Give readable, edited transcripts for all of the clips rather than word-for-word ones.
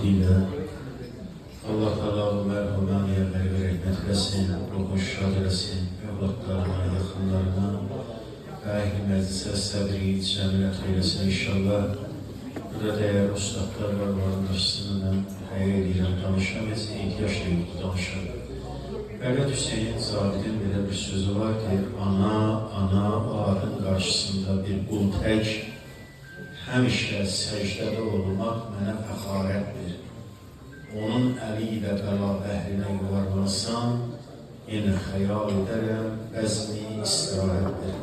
ümidiylə Allah Teala o mərhuman yerləri rəhmət eləsin, ruhu şad eləsin, övladlarına, yaxınlarına və əhli məclisə səbri, cəmiyyət eyləsin inşallah. Burada dəyərli ustadlar var, onların qarşısında mən həyə edirəm, danışamayız, ehtiyac da yoxdur, danışam. Məhəmməd Hüseyin Zabidin belə bir sözü var ki, ana adın qarşısında bir qul tək, həmişə səcdədə olmaq mənə fəxarətdir. Onun əli ilə bəla bəhrinə yuvarlansam, yenə xəyal edərəm, bəzni istirahətdir.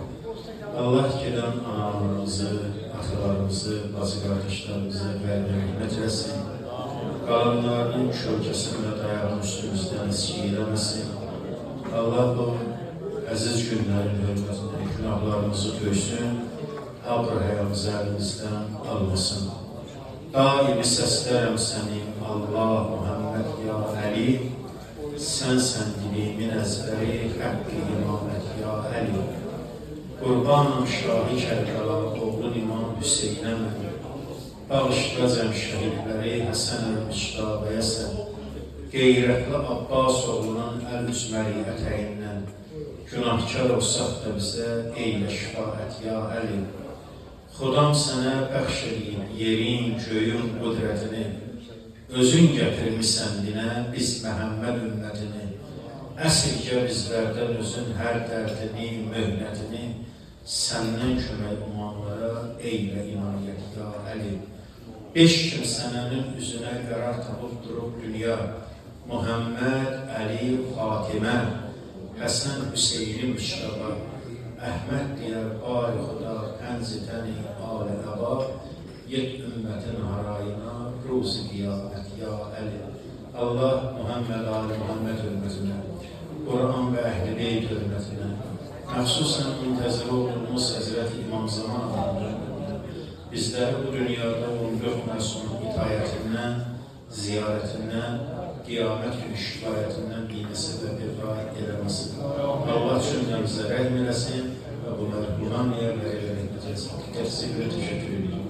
Allah gedən analarımızı, atalarımızı, bazı qardaşlarımızı vəli rəhmət eləsin. Qalanlarının kölgəsini və dayağını üstümüzdən əsirləməsin. Allah bu əziz günlərin hörmətində günahlarımızı döysün, abr-həyamızı əlimizdən almasın. Daimi səslərəm səni, Allah, Muhammed, ya Əli, sənsən dilimin əzbəri, həqqi imamət, ya Əli. Qurbanım Şahi Kərbəla, oğlun İmam Hüseynə mən, bağışlayacam şəhidləri Həsən əl-Müstabəyə sən, qeyrətli Abbas oğlunun əl-üzməri ətəyindən, günahkar olsaq da bizə eylə şifaət, ya Əli. Xudam sənə bəxş edeyim yerin, göyün qudrətini, özün gətirmişsən dinə, biz Məhəmməd ümmətini, əsirgə bizlərdən özün hər dərdini, möhnətini, səndən kömək umanlara eylə inayət, ya Əli. 5 kimsənin üzünə qərar tapıb durub dünya, Muhammed, Əli, Fatimə, Həsən, Hüseyni, Müştəba, Əhməd deyər, bari xuda, pənzitəni, alə əba, yet ümmətin harayına, ruzi qiyamət, ya Əli. Allah Muhammed, Ali Muhammed hürmətinə, Quran və Əhl-i Beyt hürmətinə, məxsusən müntəzir olduğumuz Həzrəti İmam Zaman adına, bizləri bu dünyada 14 məsumun itayətindən, ziyarətindən, qiyamət günü şifayətindən dinəsi və bir rayət eləməsin. Allah cümləmizə rəhm eləsin və bunları Quran yerləri ilə rəhmət eləsin. Təfsir və təşəkkür edirəm.